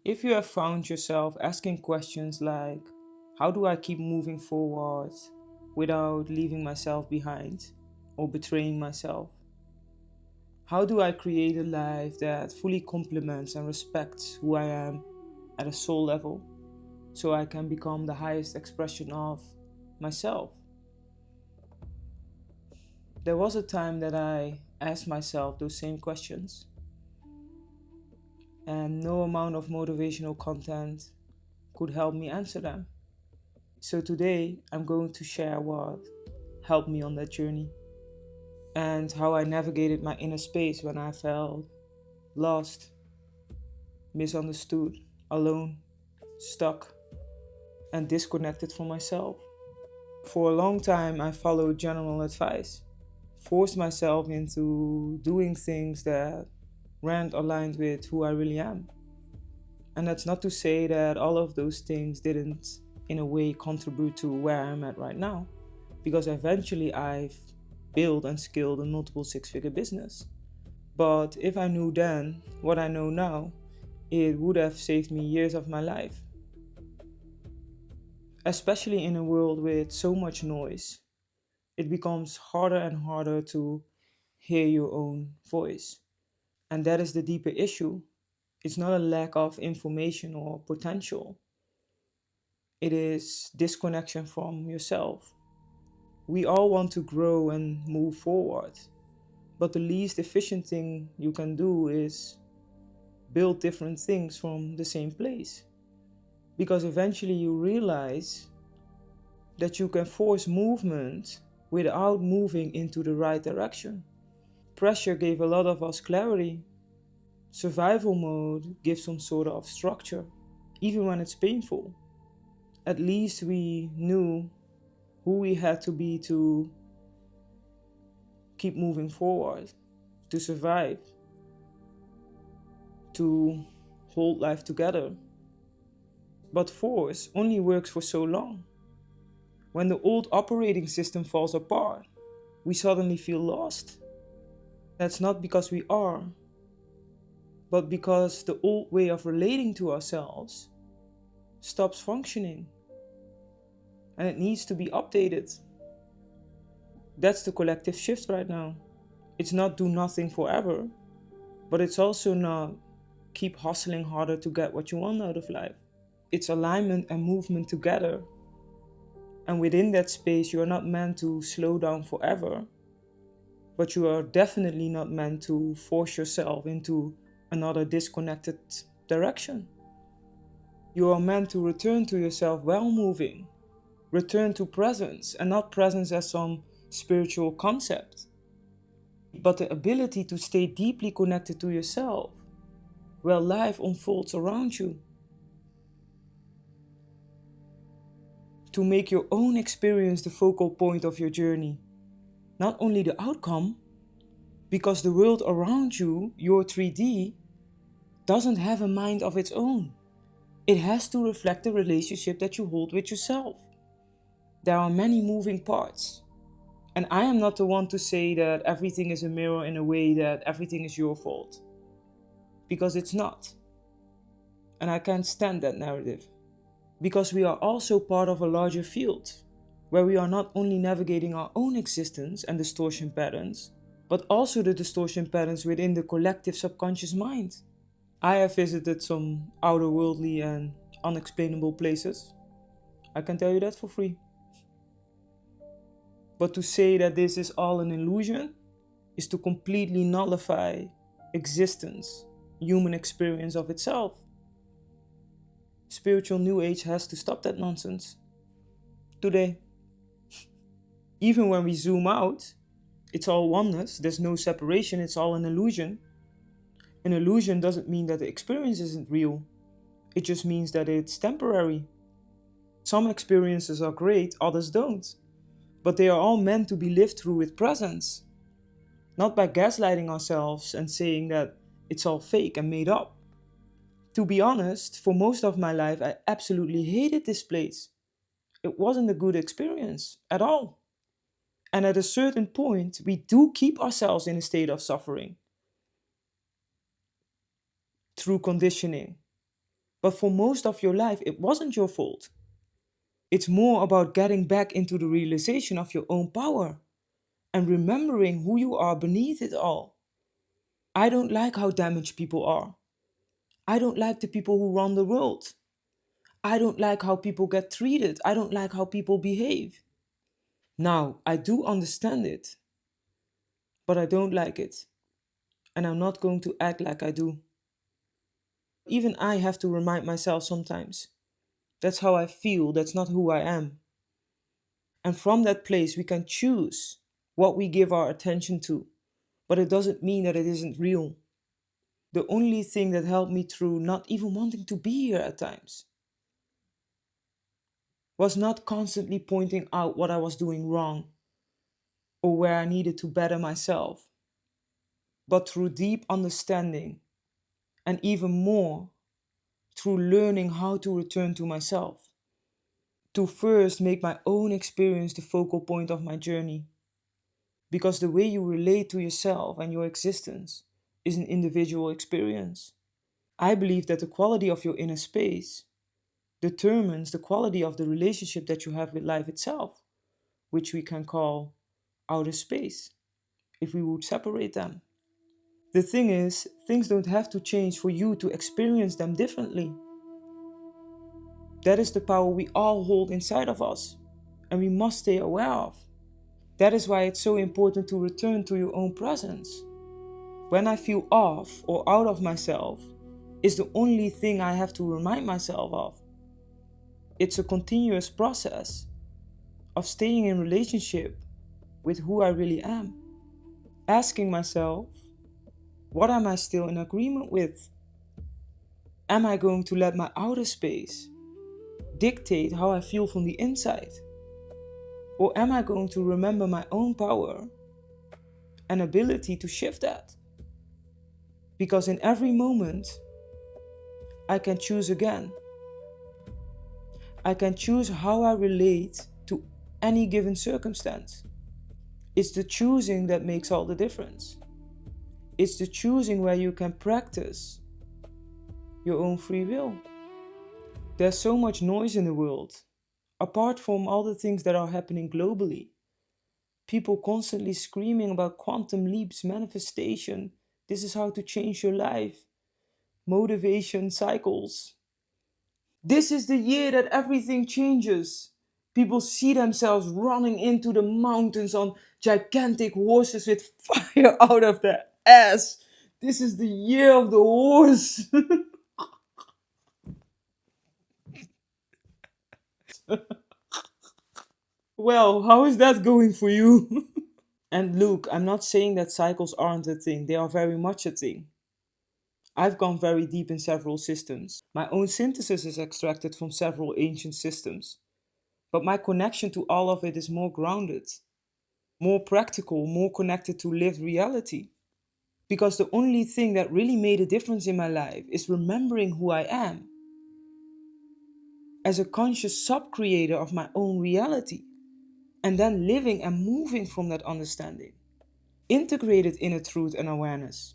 If you have found yourself asking questions like, how do I keep moving forward without leaving myself behind or betraying myself? How do I create a life that fully complements and respects who I am at a soul level so I can become the highest expression of myself? There was a time that I asked myself those same questions, and no amount of motivational content could help me answer them. So today I'm going to share what helped me on that journey and how I navigated my inner space when I felt lost, misunderstood, alone, stuck, and disconnected from myself. For a long time, I followed general advice, forced myself into doing things that weren't aligned with who I really am. And that's not to say that all of those things didn't, in a way, contribute to where I'm at right now, because eventually I've built and scaled a multiple six-figure business. But if I knew then what I know now, it would have saved me years of my life. Especially in a world with so much noise, it becomes harder and harder to hear your own voice. And that is the deeper issue. It's not a lack of information or potential, it is disconnection from yourself. We all want to grow and move forward, but the least efficient thing you can do is build different things from the same place. Because eventually you realize that you can force movement without moving into the right direction. Pressure gave a lot of us clarity. Survival mode gives some sort of structure, even when it's painful. At least we knew who we had to be to keep moving forward, to survive, to hold life together. But force only works for so long. When the old operating system falls apart, we suddenly feel lost. That's not because we are, but because the old way of relating to ourselves stops functioning and it needs to be updated. That's the collective shift right now. It's not do nothing forever, but it's also not keep hustling harder to get what you want out of life. It's alignment and movement together. And within that space, you are not meant to slow down forever, but you are definitely not meant to force yourself into another disconnected direction. You are meant to return to yourself while moving, return to presence, and not presence as some spiritual concept, but the ability to stay deeply connected to yourself while life unfolds around you. To make your own experience the focal point of your journey, not only the outcome, because the world around you, your 3D, doesn't have a mind of its own. It has to reflect the relationship that you hold with yourself. There are many moving parts. And I am not the one to say that everything is a mirror in a way that everything is your fault. Because it's not. And I can't stand that narrative. Because we are also part of a larger field, where we are not only navigating our own existence and distortion patterns, but also the distortion patterns within the collective subconscious mind. I have visited some outerworldly and unexplainable places. I can tell you that for free. But to say that this is all an illusion is to completely nullify existence, human experience of itself. Spiritual New Age has to stop that nonsense. Today. Even when we zoom out, it's all oneness, there's no separation, it's all an illusion. An illusion doesn't mean that the experience isn't real, it just means that it's temporary. Some experiences are great, others don't. But they are all meant to be lived through with presence. Not by gaslighting ourselves and saying that it's all fake and made up. To be honest, for most of my life, I absolutely hated this place. It wasn't a good experience at all. And at a certain point, we do keep ourselves in a state of suffering through conditioning. But for most of your life, it wasn't your fault. It's more about getting back into the realization of your own power and remembering who you are beneath it all. I don't like how damaged people are. I don't like the people who run the world. I don't like how people get treated. I don't like how people behave. Now, I do understand it, but I don't like it. And I'm not going to act like I do. Even I have to remind myself sometimes. That's how I feel, that's not who I am. And from that place, we can choose what we give our attention to, but it doesn't mean that it isn't real. The only thing that helped me through not even wanting to be here at times was not constantly pointing out what I was doing wrong or where I needed to better myself, but through deep understanding and even more through learning how to return to myself, to first make my own experience the focal point of my journey. Because the way you relate to yourself and your existence is an individual experience. I believe that the quality of your inner space determines the quality of the relationship that you have with life itself, which we can call outer space, if we would separate them. The thing is, things don't have to change for you to experience them differently. That is the power we all hold inside of us, and we must stay aware of. That is why it's so important to return to your own presence. When I feel off or out of myself, is the only thing I have to remind myself of. It's a continuous process of staying in relationship with who I really am. Asking myself, what am I still in agreement with? Am I going to let my outer space dictate how I feel from the inside? Or am I going to remember my own power and ability to shift that? Because in every moment, I can choose again. I can choose how I relate to any given circumstance. It's the choosing that makes all the difference. It's the choosing where you can practice your own free will. There's so much noise in the world, apart from all the things that are happening globally. People constantly screaming about quantum leaps, manifestation, this is how to change your life, motivation cycles. This is the year that everything changes. People see themselves running into the mountains on gigantic horses with fire out of their ass. This is the year of the horse. Well, how is that going for you? And look, I'm not saying that cycles aren't a thing, they are very much a thing. I've gone very deep in several systems. My own synthesis is extracted from several ancient systems. But my connection to all of it is more grounded, more practical, more connected to lived reality. Because the only thing that really made a difference in my life is remembering who I am as a conscious sub creator of my own reality, and then living and moving from that understanding. Integrated inner truth and awareness,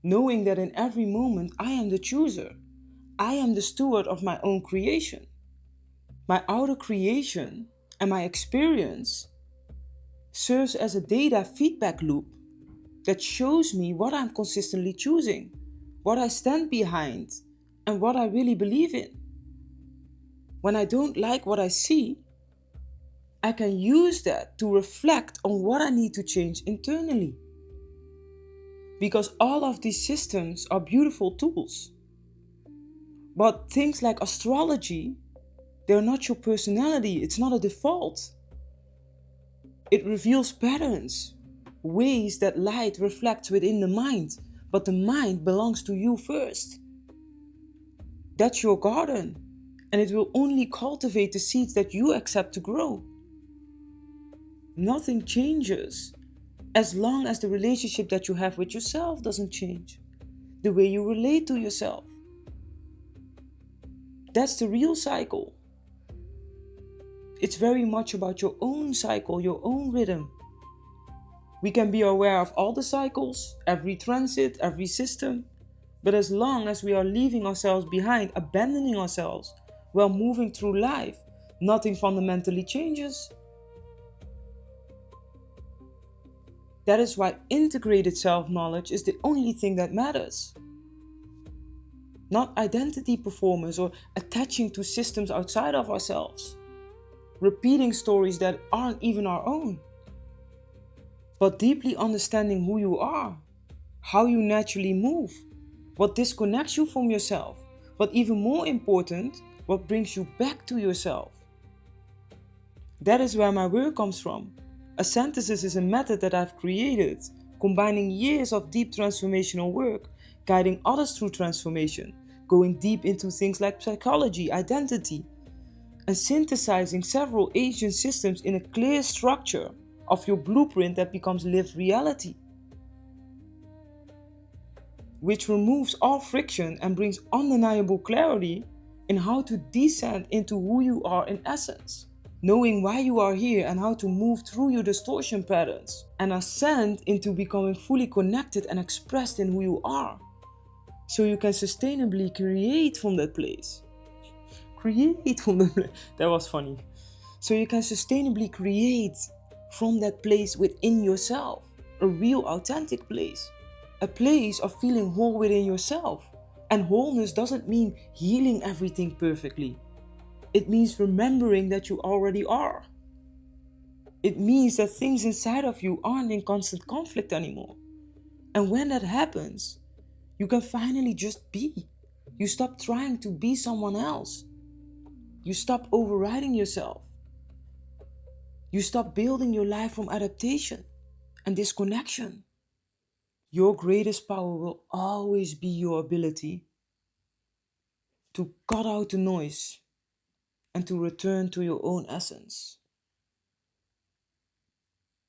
knowing that in every moment I am the chooser, I am the steward of my own creation. My outer creation and my experience serves as a data feedback loop that shows me what I'm consistently choosing, what I stand behind, and what I really believe in. When I don't like what I see, I can use that to reflect on what I need to change internally. Because all of these systems are beautiful tools. But things like astrology, they're not your personality, it's not a default. It reveals patterns, ways that light reflects within the mind, but the mind belongs to you first. That's your garden, and it will only cultivate the seeds that you accept to grow. Nothing changes as long as the relationship that you have with yourself doesn't change. The way you relate to yourself. That's the real cycle. It's very much about your own cycle, your own rhythm. We can be aware of all the cycles, every transit, every system, But as long as we are leaving ourselves behind, abandoning ourselves while moving through life, nothing fundamentally changes. That is why integrated self-knowledge is the only thing that matters. Not identity performance or attaching to systems outside of ourselves, repeating stories that aren't even our own, but deeply understanding who you are, how you naturally move, what disconnects you from yourself, but even more important, what brings you back to yourself. That is where my work comes from. A synthesis is a method that I've created, combining years of deep transformational work, guiding others through transformation, going deep into things like psychology, identity, and synthesizing several ancient systems in a clear structure of your blueprint that becomes lived reality, which removes all friction and brings undeniable clarity in how to descend into who you are in essence, knowing why you are here and how to move through your distortion patterns, and ascend into becoming fully connected and expressed in who you are, so you can sustainably create from that place. Create from the place. That was funny. So you can sustainably create from that place within yourself, a real authentic place, a place of feeling whole within yourself. And wholeness doesn't mean healing everything perfectly. It means remembering that you already are. It means that things inside of you aren't in constant conflict anymore. And when that happens, you can finally just be. You stop trying to be someone else. You stop overriding yourself. You stop building your life from adaptation and disconnection. Your greatest power will always be your ability to cut out the noise and to return to your own essence,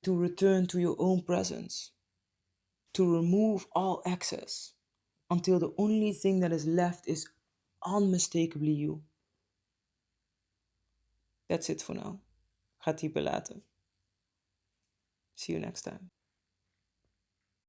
to return to your own presence, to remove all excess until the only thing that is left is unmistakably you. That's it for now. Ga typen later. See you next time.